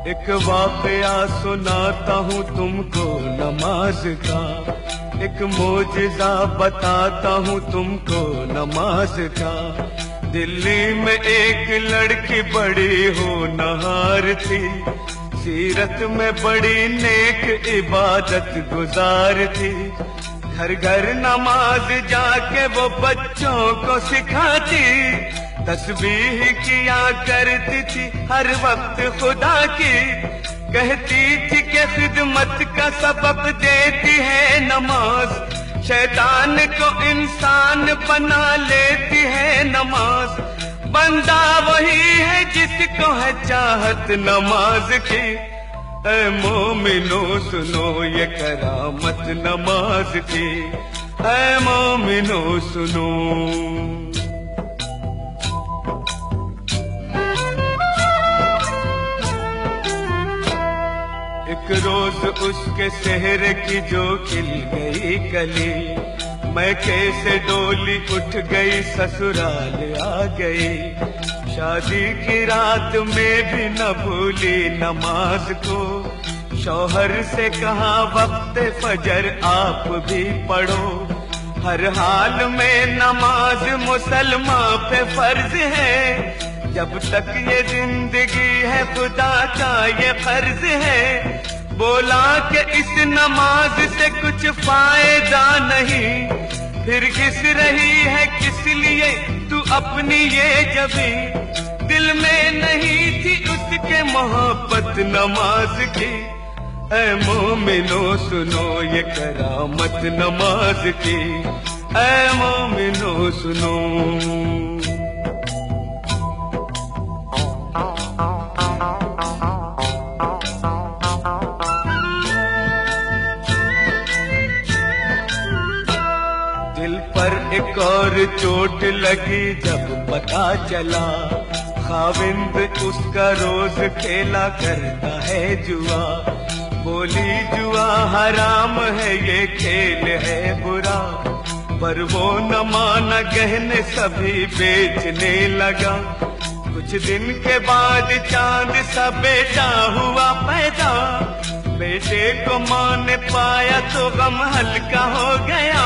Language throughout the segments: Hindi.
एक वाकया सुनाता हूँ तुमको नमाज का, एक मोजिज़ा बताता हूँ तुमको नमाज का। दिल्ली में एक लड़की बड़ी होनहार थी, सीरत में बड़ी नेक इबादत गुजार थी। घर घर नमाज जाके वो बच्चों को सिखाती, तस्बीह किया करती थी हर वक्त खुदा की। कहती थी कि खिदमत का सबब देती है नमाज, शैतान को इंसान बना लेती है नमाज। बंदा वही है जिसको है चाहत नमाज की। ऐ मोमिनो सुनो ये करामत नमाज की, ऐ मोमिनो सुनो। एक रोज उसके सेहरे की जो खिल गई कली, मैं कैसे डोली उठ गई ससुराल आ गई। शादी की रात में भी न भूली नमाज को, शौहर से कहा वक्त फजर आप भी पढ़ो। हर हाल में नमाज मुसलमान पे फर्ज है, जब तक ये जिंदगी है खुदा का ये फर्ज है। बोला कि इस नमाज से कुछ फायदा नहीं, फिर किस रही है किस लिए तू अपनी ये जबी। दिल में नहीं थी उसके मोहब्बत नमाज की। ऐ मोमिनो सुनो ये करामत नमाज की, ऐ मोमिनो सुनो। दिल पर एक और चोट लगी जब पता चला, खाविंद उसका रोज खेला करता है जुआ। बोली जुआ हराम है ये खेल है बुरा, पर वो न माना गहने सभी बेचने लगा। कुछ दिन के बाद चांद सा बेटा हुआ पैदा, बेटे को मां ने पाया तो गम हल्का हो गया।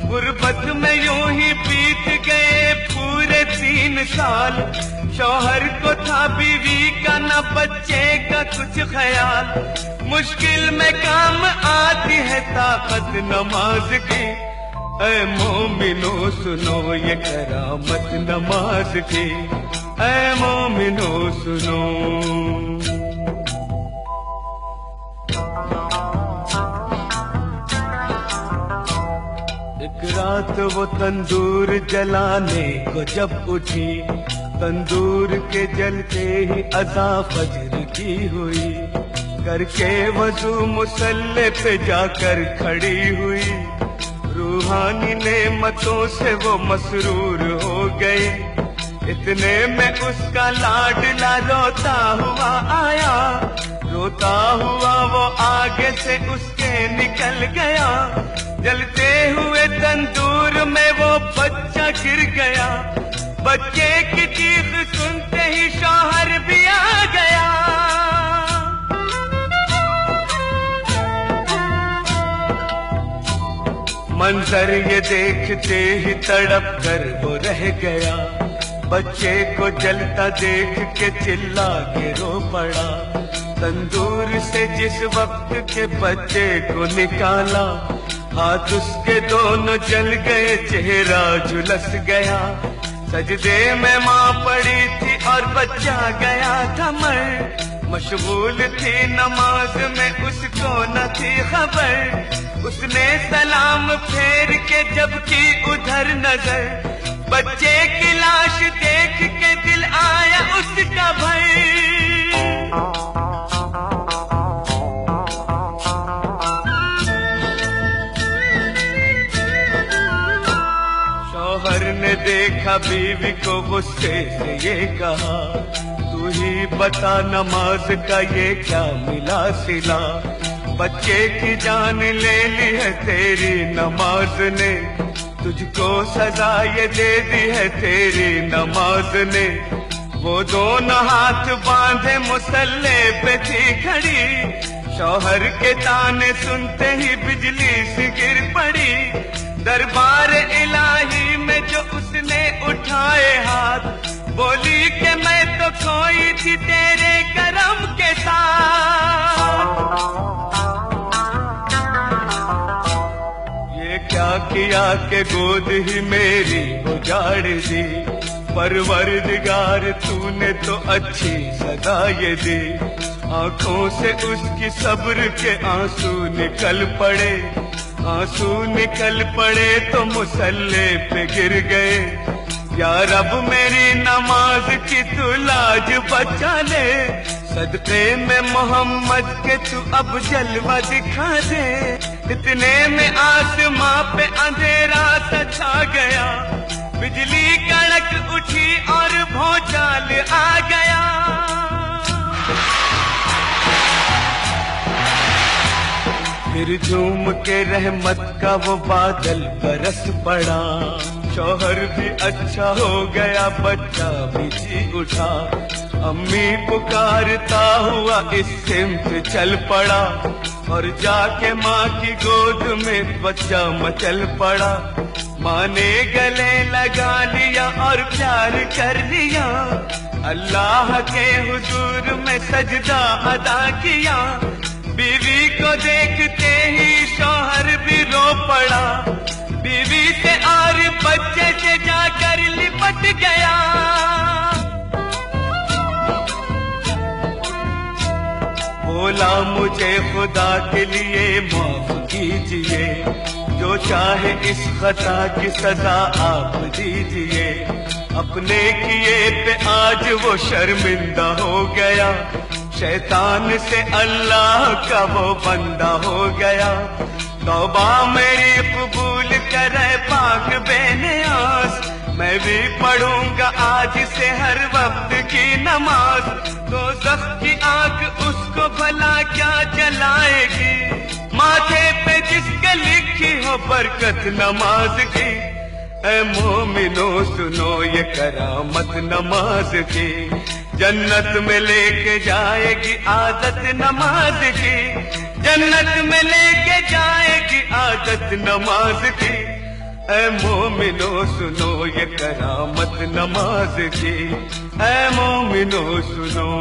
गुर्बत में यूं ही बीत गए पूरे 3 साल, शौहर को था बीवी का न बच्चे का कुछ ख्याल। मुश्किल में काम आती है ताकत नमाज की, ऐ मोमिनो सुनो ये करामत नमाज की, ऐ मोमिनो सुनो। एक रात वो तंदूर जलाने को जब उठी, तंदूर के जलते ही अज़ा फजर की हुई। करके वजू मुसल्ले पे जाकर खड़ी हुई, रूहानी नेमतों से वो मसरूर हो गई। इतने में उसका लाडला रोता हुआ आया, रोता हुआ वो आगे से उसके निकल गया। जलते हुए तंदूर में वो बच्चा गिर गया, बच्चे की चीख सुनते ही शौहर भी आ गया। मंजर ये देखते ही तड़प कर वो रह गया, बच्चे को जलता देख के चिल्ला के रो पड़ा। तंदूर से जिस वक्त के बच्चे को निकाला, हाथ उसके दोनों जल गए, चेहरा झुलस गया। सजदे में माँ पड़ी थी और बच्चा गया था मर, मशगूल थी नमाज में उसको न थी खबर। उसने सलाम फेर के जब की उधर नजर, बच्चे की लाश देख के दिल आया उसका भय। शौहर ने देखा बीवी को गुस्से से ये कहा, तू ही बता नमाज का ये क्या मिला सिला। बच्चे की जान ले ली है तेरी नमाज ने, तुझको सजा ये दे दी है तेरी नमाज ने। वो दोनों हाथ बांधे मुसल्ले पे थी खड़ी, शौहर के ताने सुनते ही बिजली सी गिर पड़ी। दरबार इलाही में जो उसने उठाए हाथ, बोली कि मैं तो खोई थी तेरे करम के साथ। ये क्या किया कि गोद ही मेरी उजाड़ दी, परवरदिगार तूने तो अच्छी सजा ये दी। आंखों से उसकी सब्र के आंसू निकल पड़े, आंसू निकल पड़े तो मुसल्ले पे गिर गए। या रब मेरी नमाज की तू लाज बचा ले, सदके में मोहम्मद के तू अब जलवा दिखा दे। इतने में आसमां पे अंधेरा सा छा गया, बिजली कड़क उठी और भौचाल आ गया। फिर झूम के रहमत का वो बादल बरस पड़ा, शौहर भी अच्छा हो गया, बच्चा भी जी उठा। अम्मी पुकारता हुआ इस सिमत चल पड़ा, और जाके माँ की गोद में बच्चा मचल पड़ा। माँ ने गले लगा लिया और प्यार कर लिया, अल्लाह के हुजूर में सजदा अदा किया। बीवी को देखते ही शौहर भी रो पड़ा, बीवी से और बच्चे से जाकर लिपट गया। बोला मुझे खुदा के लिए माफ कीजिए, जो चाहे इस खता की सजा आप दीजिए। अपने किए पे आज वो शर्मिंदा हो गया, शैतान से अल्लाह का वो बंदा हो गया। तौबा मेरी कबूल करे पाक बेनियाज, मैं भी पढ़ूंगा आज से हर वक्त की नमाज। दोज़ख की आग उसको भला क्या जलाएगी, माथे पे जिसके लिखी हो बरकत नमाज की। ऐ मोमिनो सुनो ये करामत नमाज की, जन्नत में लेके जाएगी आदत नमाज की। जन्नत में लेके जाएगी आदत नमाज की। ऐ मोमिनो सुनो ये करामत नमाज की, ऐ मोमिनो सुनो।